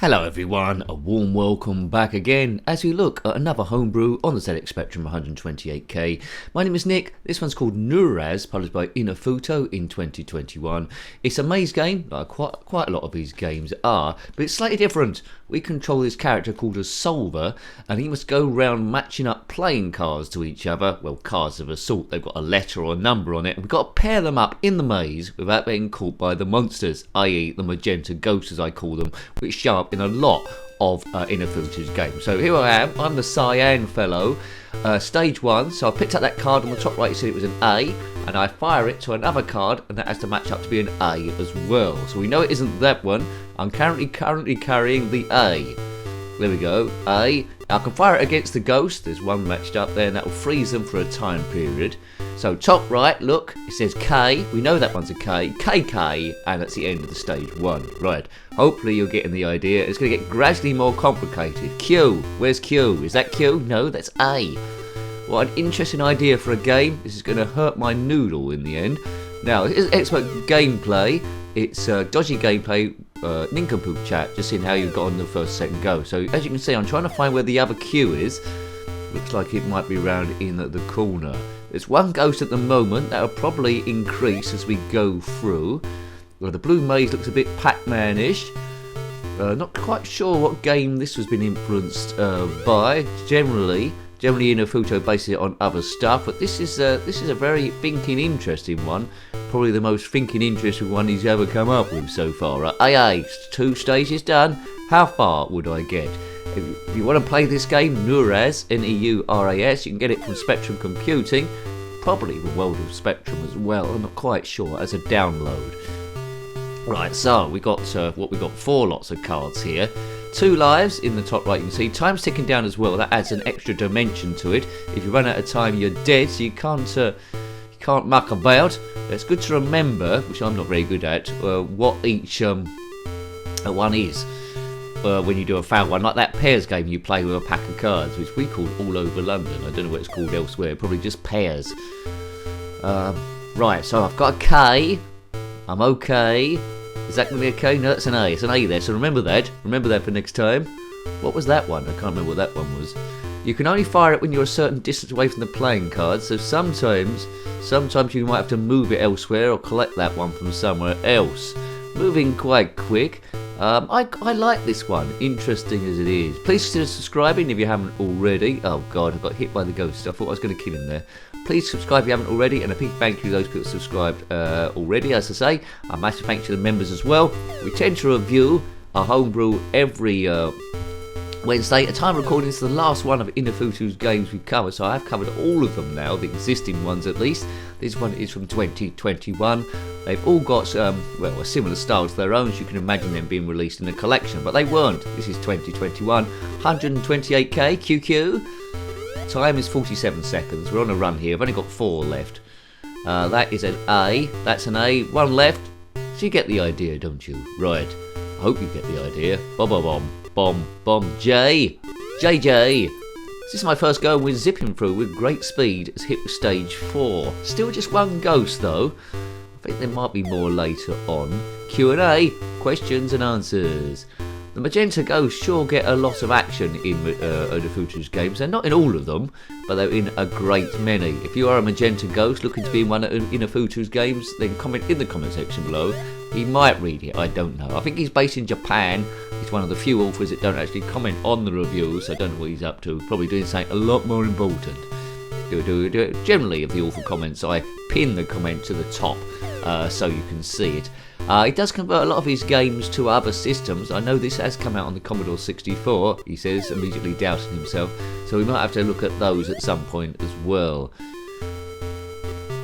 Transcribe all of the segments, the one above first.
Hello everyone, a warm welcome back again as we look at another homebrew on the ZxSpectrum 128K. My name is Nick, this one's called Neuras, published by Inufuto in 2021. It's a maze game, like quite a lot of these games are, but it's slightly different. We control this character called a solver, and he must go around matching up playing cards to each other. Well, cards of a sort, they've got a letter or a number on it, and we've got to pair them up in the maze without being caught by the monsters, i.e. the Magenta ghosts as I call them, which show up in a lot of Inufuto's games. So here I am, I'm the cyan fellow, stage 1, so I picked up that card on the top right, you said it was an A, and I fire it to another card, and that has to match up to be an A as well. So we know it isn't that one. I'm currently carrying the A. There we go, A. I can fire it against the ghost, there's one matched up there, and that will freeze them for a time period. So top right, look, it says K, we know that one's a K, KK, and that's the end of the stage 1. Right, hopefully you're getting the idea. It's going to get gradually more complicated. Q, where's Q? Is that Q? No, that's A. What an interesting idea for a game. This is going to hurt my noodle in the end. Now, this is expert gameplay. It's dodgy gameplay, nincompoop chat, just seeing how you've got on the first, second go. So as you can see, I'm trying to find where the other Q is. Looks like it might be around in the corner. There's one ghost at the moment that will probably increase as we go through. Well, the blue maze looks a bit Pac-Man-ish. Not quite sure what game this has been influenced by. Generally Inufuto bases it on other stuff, but this is a very thinking, interesting one. Probably the most thinking, interesting one he's ever come up with so far. AA, 2 stages done. How far would I get? If you want to play this game, Neuras, N-E-U-R-A-S, you can get it from Spectrum Computing, probably the World of Spectrum as well, I'm not quite sure, as a download. Right, so we got 4 lots of cards here. 2 lives in the top right, you can see. Time's ticking down as well, that adds an extra dimension to it. If you run out of time, you're dead, so you can't muck about. It's good to remember, which I'm not very good at, what each one is. When you do a foul one, like that pairs game you play with a pack of cards, which we call All Over London. I don't know what it's called elsewhere, probably just pairs. Right, so I've got a K. I'm okay. Is that going to be a K? No, that's an A. It's an A there, so remember that. Remember that for next time. What was that one? I can't remember what that one was. You can only fire it when you're a certain distance away from the playing card, so sometimes you might have to move it elsewhere or collect that one from somewhere else. Moving quite quick. I like this one, interesting as it is. Please consider subscribing if you haven't already. Oh god, I got hit by the ghost. I thought I was going to kill him there. Please subscribe if you haven't already, and a big thank you to those people who subscribed already, as I say. A massive thank you to the members as well. We tend to review our homebrew every Wednesday. At time of recording, this is the last one of Inufuto's games we've covered, so I've covered all of them now, the existing ones at least. This one is from 2021. They've all got a similar style to their own, so you can imagine them being released in a collection, but they weren't. This is 2021, 128k, QQ. Time is 47 seconds. We're on a run here. I've only got 4 left. That is an A. That's an A. 1 left. So you get the idea, don't you? Right. I hope you get the idea. Bomb. J. JJ. This is my first go, and we're zipping through with great speed. It's hit stage 4. Still just 1 ghost though. I think there might be more later on. Q&A. Questions and answers. The Magenta ghosts sure get a lot of action in Inufuto's games. They're not in all of them, but they're in a great many. If you are a Magenta ghost looking to be in one of Inufuto's games, then comment in the comment section below. He might read it, I don't know. I think he's based in Japan. He's one of the few authors that don't actually comment on the reviews. I don't know what he's up to. Probably doing something a lot more important. Generally, if the author comments, I pin the comment to the top so you can see it. He does convert a lot of his games to other systems. I know this has come out on the Commodore 64, he says, immediately doubting himself. So we might have to look at those at some point as well.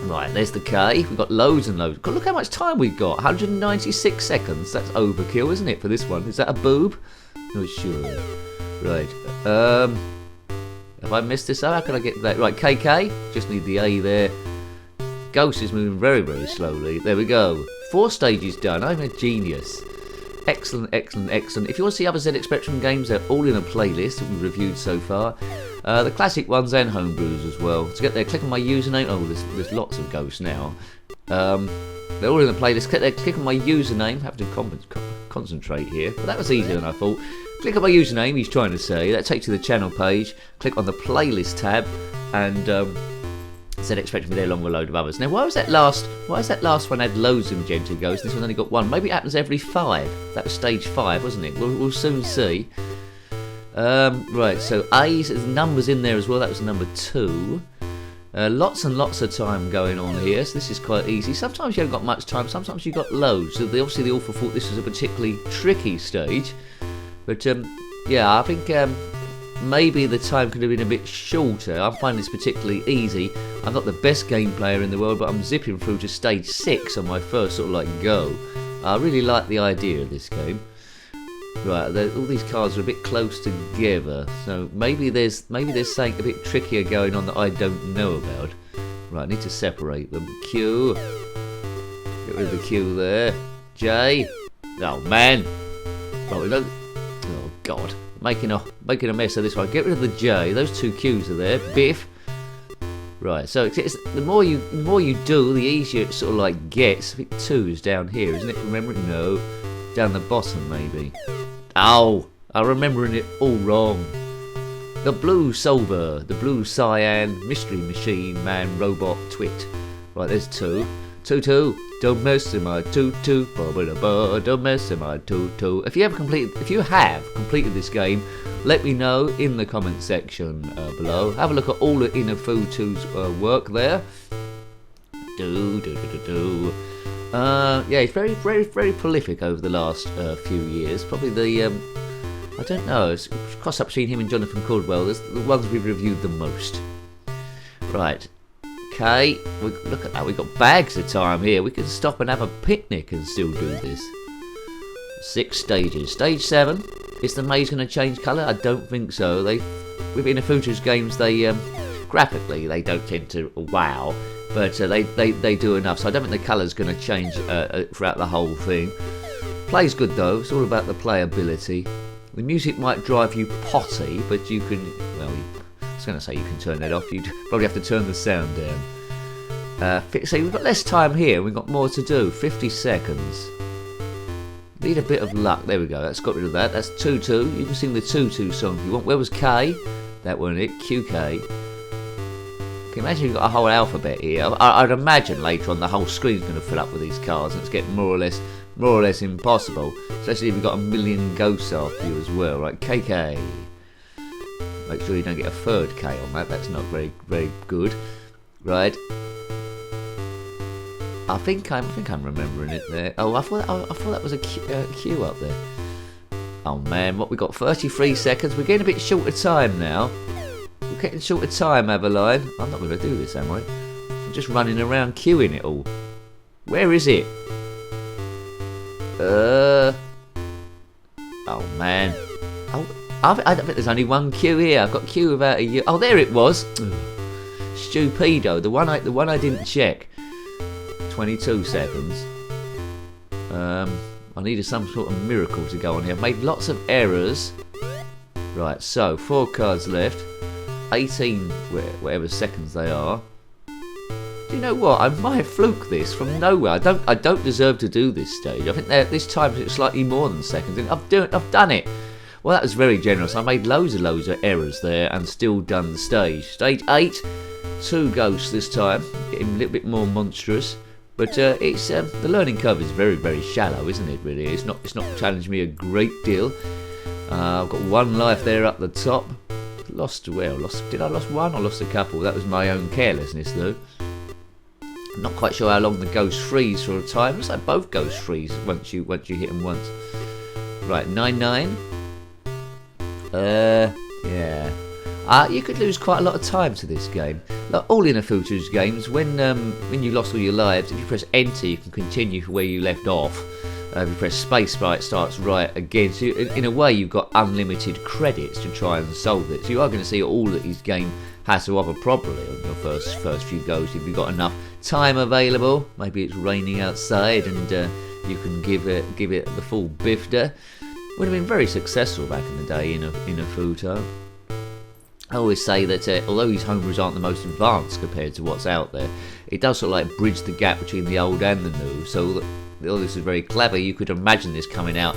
Right, there's the K. We've got loads and loads. God, look how much time we've got. 196 seconds. That's overkill, isn't it, for this one? Is that a boob? Not sure. Right. Have I messed this up? How can I get that? Right, KK. Just need the A there. Ghost is moving very, very slowly. There we go. 4 stages done. I'm a genius. Excellent. If you want to see other ZxSpectrum games, they're all in a playlist that we've reviewed so far. The classic ones and homebrews as well. To get there, click on my username. Oh, there's lots of ghosts now. They're all in the playlist. Click on my username. Have to concentrate here. But that was easier than I thought. Click on my username, he's trying to say. That takes you to the channel page. Click on the playlist tab, and zxspectrum there along with a load of others. Now, why was that last one had loads of Magenta goes? This one only got one. Maybe it happens every 5. That was stage 5, wasn't it? We'll soon see. Right, so A's, there's numbers in there as well. That was number 2. Lots and lots of time going on here, so this is quite easy. Sometimes you haven't got much time, sometimes you've got loads. So obviously the author thought this was a particularly tricky stage. But yeah, I think maybe the time could have been a bit shorter. I find this particularly easy. I'm not the best game player in the world, but I'm zipping through to stage 6 on my first sort of like go. I really like the idea of this game. Right, all these cards are a bit close together, so maybe there's something a bit trickier going on that I don't know about. Right, I need to separate them. Q, get rid of the Q there. J, oh man. Right, we don't. Oh God, making a mess of this one. Get rid of the J. Those 2 Q's are there. Biff. Right, so the more you do, the easier it sort of like gets. I think 2 is down here, isn't it? Remember it? No, down the bottom maybe. Ow! I'm remembering it all wrong. The blue solver, the blue cyan, mystery machine, man, robot, twit. Right, there's 2. 2. Don't mess in my 2. Don't mess in my 2. If you have completed this game, let me know in the comment section below. Have a look at all of Inufuto's work there. Yeah, he's very prolific over the last few years. Probably the I don't know. It's cross up between him and Jonathan Caldwell. There's the ones we've reviewed the most. Right. Okay, look at that, we've got bags of time here. We can stop and have a picnic and still do this. 6 stages. Stage 7, is the maze going to change colour? I don't think so. With Inufuto's games, they graphically, they don't tend to wow, but they do enough, so I don't think the colour's going to change throughout the whole thing. Play's good though, it's all about the playability. The music might drive you potty, but you can, well, I was going to say you can turn that off. You'd probably have to turn the sound down. So we've got less time here. We've got more to do. 50 seconds. Need a bit of luck. There we go. That's got rid of that. That's 2-2. You can sing the 2-2 song if you want. Where was K? That wasn't it. QK. Can you imagine you've got a whole alphabet here? I'd imagine later on the whole screen's going to fill up with these cards, and it's getting more or less impossible. Especially if you've got a million ghosts after you as well. Right, KK. Make sure you don't get a 3rd K on that. That's not very good. Right. I think I'm remembering it there. Oh, I thought that was a Q up there. Oh man, what we got? 33 seconds. We're getting a bit short of time now. We're getting short of time, Adeline. I'm not going to do this, am I? I'm just running around queuing it all. Where is it? Oh man. Oh, I don't think there's only one Q here. I've got Q without a U. Oh, there it was. Stupido. The one I didn't check. 22 seconds. I needed some sort of miracle to go on here. I've made lots of errors. Right, so 4 cards left. 18 whatever seconds they are. Do you know what? I might fluke this from nowhere. I don't deserve to do this stage. I think this time it's slightly more than seconds. I've done it. Well, that was very generous. I made loads of errors there and still done the stage. Stage 8, 2 ghosts this time. Getting a little bit more monstrous. But it's the learning curve is very shallow, isn't it? Really, it's not challenged me a great deal. I've got 1 life there up the top. Did I lost 1 or lost a couple? That was my own carelessness, though. I'm not quite sure how long the ghosts freeze for a time. Looks like both ghosts freeze once you hit them once. Right, 9-9. Yeah. You could lose quite a lot of time to this game. Like all Inufuto's games, when you lost all your lives, if you press enter, you can continue where you left off. If you press spacebar, it starts right again. So in a way, you've got unlimited credits to try and solve it. So you are going to see all that his game has to offer properly on your first few goes. If you've got enough time available, maybe it's raining outside, and you can give it the full bifter. Would have been very successful back in the day in Inufuto. I always say that although these homebrews aren't the most advanced compared to what's out there, it does sort of like bridge the gap between the old and the new. So this is very clever. You could imagine this coming out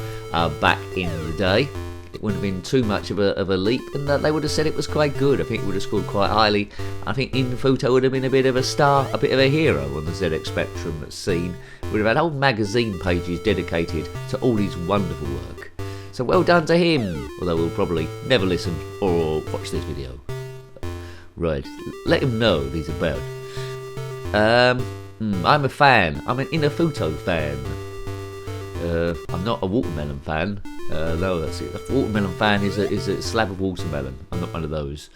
back in the day. It wouldn't have been too much of a leap, and they would have said it was quite good. I think it would have scored quite highly. I think Inufuto would have been a bit of a star, a bit of a hero on the ZX Spectrum scene. Would have had whole magazine pages dedicated to all his wonderful work. So well done to him, although we'll probably never listen or watch this video. Right, let him know he's about. I'm a fan. I'm an Inufuto fan. I'm not a watermelon fan. No, that's it. A watermelon fan is a slab of watermelon. I'm not one of those.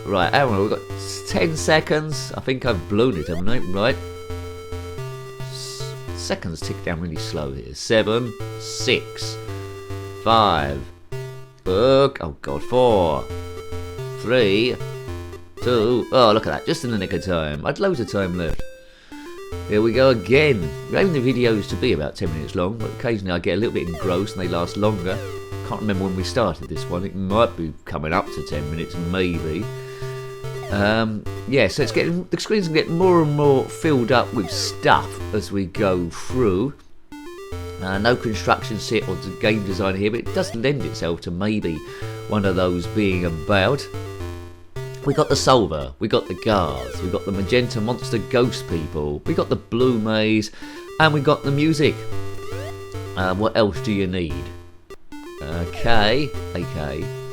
Right, hang on, we've got 10 seconds. I think I've blown it, haven't I? Right. Seconds tick down really slow here. 7, 6, 5, oh god, 4, 3, 2, oh look at that, just in the nick of time. I'd loads of time left. Here we go again. We're aiming the videos to be about 10 minutes long, but occasionally I get a little bit engrossed and they last longer. Can't remember when we started this one. It might be coming up to 10 minutes, maybe. Yeah, so it's getting, the screen's getting more and more filled up with stuff as we go through. No construction set or game design here, but it does lend itself to maybe one of those being about. We got the Solver, we got the Guards, we got the Magenta Monster Ghost People, we got the Blue Maze, and we got the music. What else do you need? Okay.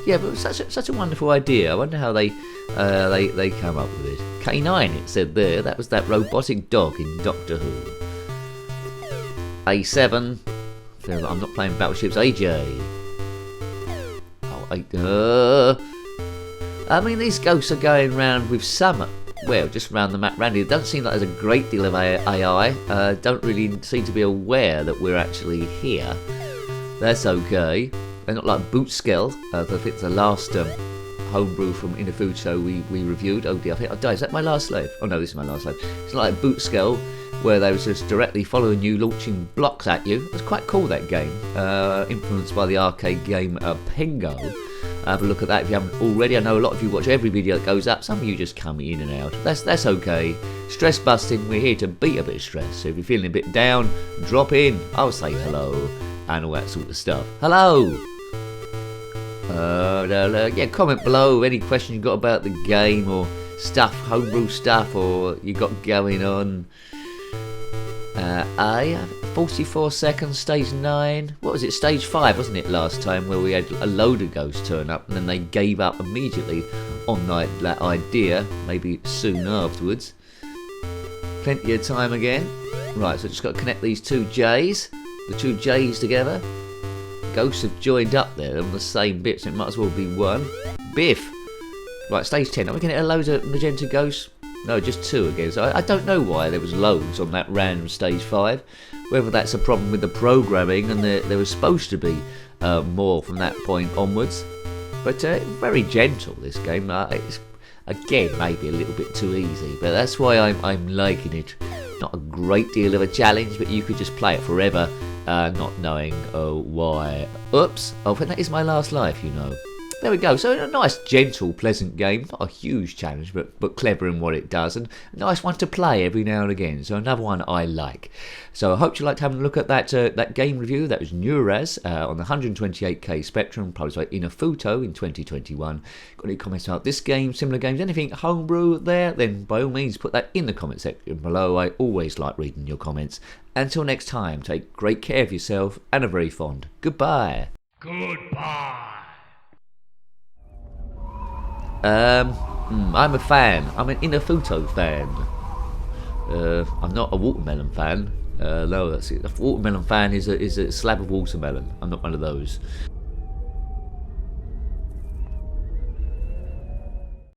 Yeah, but such a wonderful idea. I wonder how they come up with it. K9, it said there. That was that robotic dog in Doctor Who. A7. Feel like I'm not playing Battleships. AJ. Oh, I mean, these ghosts are going round with some, well, just around the map randomly. It doesn't seem like there's a great deal of AI. Don't really seem to be aware that we're actually here. That's okay. They're not like Bootskell. I think it's the last homebrew from Inufuto we reviewed. Oh dear, I think I died. Is that my last life? Oh no, this is my last life. It's like Bootskell, where they was just directly following you, launching blocks at you. It's quite cool, that game. Influenced by the arcade game Pengo. Have a look at that if you haven't already. I know a lot of you watch every video that goes up. Some of you just come in and out. That's okay. Stress busting, we're here to beat a bit of stress. So if you're feeling a bit down, drop in. I'll say hello and all that sort of stuff. Hello! Yeah, comment below any questions you got about the game or stuff, homebrew stuff, or you got going on. 44 seconds, stage 9. What was it, stage 5, wasn't it, last time, where we had a load of ghosts turn up and then they gave up immediately on that idea, maybe soon afterwards. Plenty of time again. Right, so just got to connect these two J's, the two J's together. Ghosts have joined up there on the same bit, so it might as well be one. Biff! Right, stage 10. Are we going to get loads of Magenta ghosts? No, just 2 again. So I don't know why there was loads on that random stage 5. Whether that's a problem with the programming and there was supposed to be more from that point onwards. But very gentle, this game. It's, again, maybe a little bit too easy, but that's why I'm liking it. Not a great deal of a challenge, but you could just play it forever, not knowing why. Oops! Oh, that is my last life, you know. There we go. So a nice, gentle, pleasant game. Not a huge challenge, but clever in what it does. And a nice one to play every now and again. So another one I like. So I hope you liked having a look at that game review. That was Neuras on the 128K Spectrum, published by Inufuto in 2021. Got any comments about this game, similar games, anything homebrew there? Then by all means put that in the comment section below. I always like reading your comments. Until next time, take great care of yourself and a very fond goodbye. Goodbye. I'm a fan. I'm an Inufuto fan. I'm not a watermelon fan. No, that's it. A watermelon fan is a slab of watermelon. I'm not one of those.